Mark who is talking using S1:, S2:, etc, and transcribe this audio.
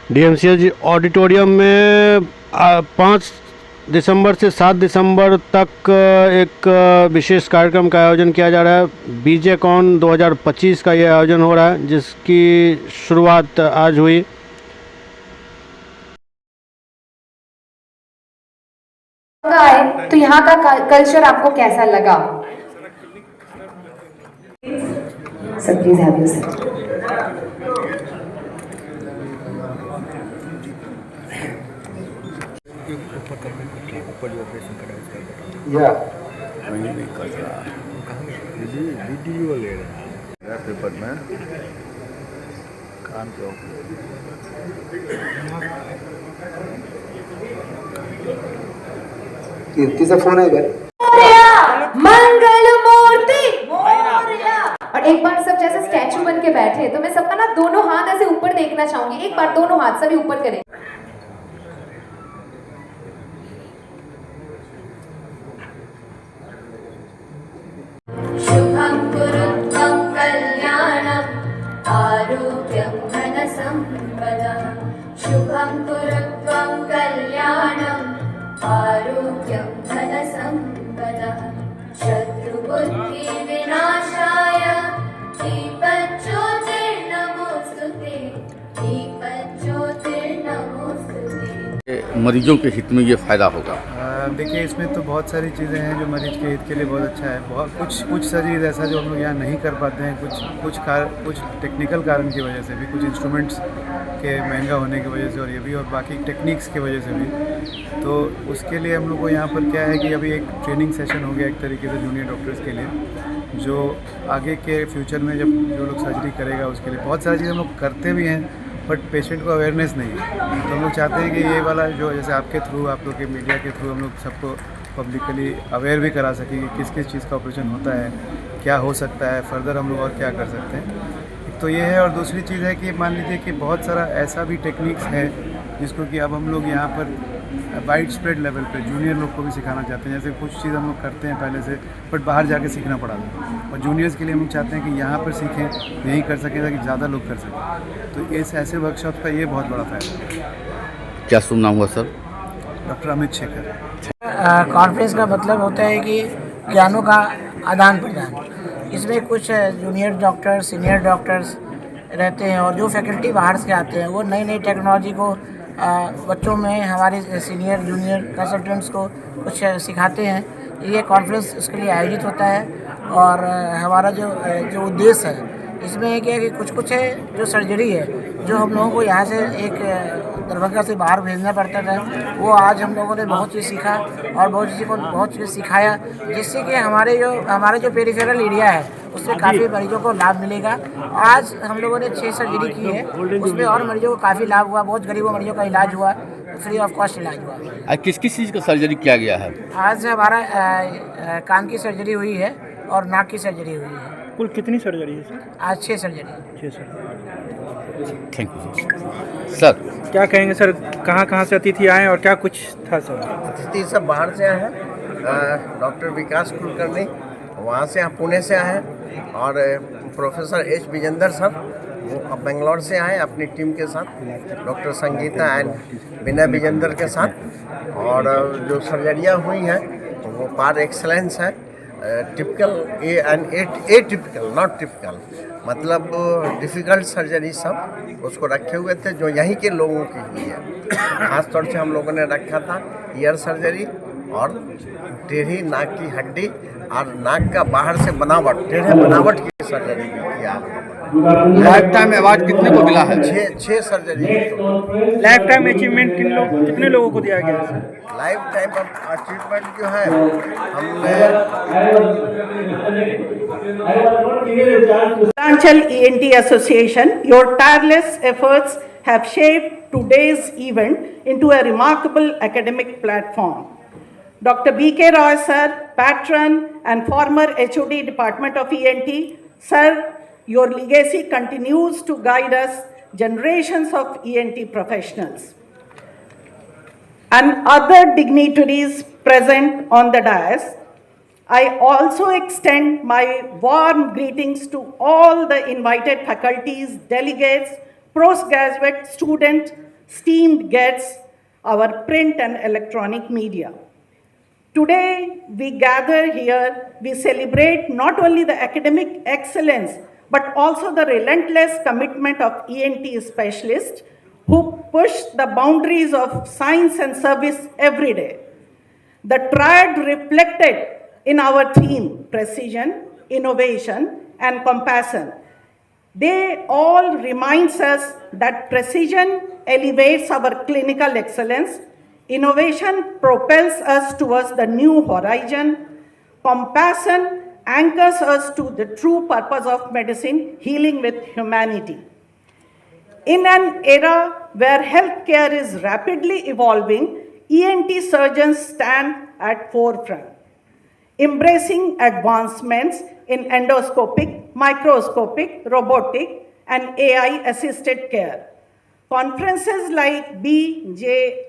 S1: DMCH auditorium में 5 दिसंबर से 7 दिसंबर तक एक विशेष कार्यक्रम का आयोजन किया जा रहा है। बीजेकॉन 2025 का ये आयोजन हो रहा है, जिसकी शुरुआत आज हुई।
S2: आए तो यहाँ का कल्चर आपको कैसा लगा? Sir please have you sir.
S3: ऊपर जो ऑपरेशन करा है उसका बताओ।
S4: या
S3: वहीं भी कर रहा है। वीडियो ले रहा है पेपर में कान पे
S4: कीर्ति से फोन है इधर।
S2: मंगल मूर्ति मोरया। और एक बार सब जैसे स्टैचू बन के बैठे, तो मैं सबका ना दोनों हाथ ऐसे ऊपर देखना चाहूंगी। एक बार दोनों हाथ सभी ऊपर करें। शुभं कुरुत्वं कल्याणं आरोग्यं धनसम्पदः। शुभं कुरुत्वं कल्याणं आरोग्यं धनसम्पदः। शत्रुबुद्धि विनाशाय दीपज्योतिर्नमोस्तुते। दीपज्योतिर्नमोस्तुते।
S5: मरीजों के हित में ये फ़ायदा होगा।
S3: देखिए, इसमें तो बहुत सारी चीज़ें हैं जो मरीज के हित के लिए बहुत अच्छा है। बहुत कुछ सर्जरीज ऐसा जो हम लोग यहाँ नहीं कर पाते हैं, कुछ टेक्निकल कारण की वजह से भी, कुछ इंस्ट्रूमेंट्स के महंगा होने की वजह से, और ये भी, और बाकी टेक्निक्स की वजह से भी। तो उसके लिए हम लोग को यहाँ पर क्या है कि अभी एक ट्रेनिंग सेशन हो गया एक तरीके से जूनियर डॉक्टर्स के लिए, जो आगे के फ्यूचर में जब जो लोग सर्जरी करेगा उसके लिए बहुत सारी चीज़ें हम लोग करते भी हैं, बट पेशेंट को अवेयरनेस नहीं है। तो हम लोग चाहते हैं कि ये वाला जो जैसे आपके थ्रू, आप लोग के मीडिया के थ्रू हम लोग सबको पब्लिकली अवेयर भी करा सकें कि किस किस चीज़ का ऑपरेशन होता है, क्या हो सकता है, फर्दर हम लोग और क्या कर सकते हैं। एक तो ये है, और दूसरी चीज़ है कि मान लीजिए कि बहुत सारा ऐसा भी टेक्निक्स है जिसको कि अब हम लोग यहाँ पर वाइड स्प्रेड लेवल पे जूनियर लोग को भी सिखाना चाहते हैं। जैसे कुछ चीज़ हम लोग करते हैं पहले से, बट बाहर जाके सीखना पड़ा था, और जूनियर्स के लिए हम लोग चाहते हैं कि यहाँ पर सीखें, यहीं कर सकें ताकि ज़्यादा लोग कर सकें। तो इस ऐसे वर्कशॉप का ये बहुत बड़ा फ़ायदा है।
S5: क्या सुनना हुआ sir?
S3: Doctor Amit Shekhar.
S6: Conference का मतलब होता है कि ज्ञानों का आदान प्रदान। इसमें कुछ जूनियर डॉक्टर्स, सीनियर डॉक्टर्स रहते हैं, और जो फैकल्टी बाहर से आते हैं वो नई नई टेक्नोलॉजी को बच्चों में, हमारे सीनियर जूनियर कंसल्टेंट्स को कुछ सिखाते हैं। ये कॉन्फ्रेंस उसके लिए आयोजित होता है, और हमारा जो उद्देश्य है इसमें क्या है कि कुछ है जो सर्जरी है, जो हम लोगों को यहाँ से एक दरभंगा से बाहर भेजना पड़ता था, वो आज हम लोगों ने बहुत चीज़ सीखा और बहुत चीज़ सिखाया, जिससे कि हमारे जो पेरिफेरल एरिया है उसमें काफ़ी मरीजों को लाभ मिलेगा। आज हम लोगों ने 6 सर्जरी की है, उसमें और मरीजों को काफ़ी लाभ हुआ। बहुत गरीबों मरीजों का इलाज हुआ, फ्री ऑफ कॉस्ट इलाज हुआ।
S5: आज किस किस चीज़ का सर्जरी किया गया है?
S6: आज हमारा कान की सर्जरी हुई है और नाक की सर्जरी हुई है।
S7: कुल कितनी सर्जरी है सर?
S6: आज 6 surgery.
S7: 6 surgery.
S5: Thank you sir.
S7: क्या कहेंगे सर, कहाँ से अतिथि आए और क्या कुछ था सर?
S4: अतिथि सब बाहर से आए हैं। डॉक्टर विकास कुलकर्णी वहाँ से, पुणे से आए हैं, और प्रोफेसर एच विजेंदर सर वो अब बेंगलोर से आए अपनी टीम के साथ, डॉक्टर संगीता एंड विनय विजेंदर के साथ। और जो सर्जरियाँ हुई हैं वो पार एक्सलेंस है, typical A typical, not typical, मतलब डिफ़िकल्ट सर्जरी सब उसको रखे हुए थे जो यहीं के लोगों की हुई है। खासतौर से हम लोगों ने रखा था ईयर सर्जरी और टेढ़ी नाक की हड्डी और नाक का बाहर से टेढ़े बनावट की सर्जरी भी किया।
S5: लाइफ टाइम अवार्ड कितने को मिला है?
S4: 6 सर्जरी।
S7: लाइफ टाइम अचीवमेंट कितने लोगों को दिया गया है?
S4: लाइफ टाइम अचीवमेंट जो है हमने
S8: Uttaranchal ENT Association, your tireless efforts have shaped today's event into a remarkable academic platform. Dr. B.K. Roy sir, patron and former HOD Department of ENT, sir, your legacy continues to guide us, generations of ENT professionals. And other dignitaries present on the dais, I also extend my warm greetings to all the invited faculties, delegates, postgraduate students, steamed gets our print and electronic media. Today, we gather here, we celebrate not only the academic excellence, but also the relentless commitment of ENT specialists who push the boundaries of science and service every day. The triad reflected in our theme, precision, innovation, and compassion. They all reminds us that precision elevates our clinical excellence, innovation propels us towards the new horizon, compassion anchors us to the true purpose of medicine, healing with humanity. In an era where healthcare is rapidly evolving, ENT surgeons stand at forefront, embracing advancements in endoscopic, microscopic, robotic, and AI-assisted care. Conferences like BJRM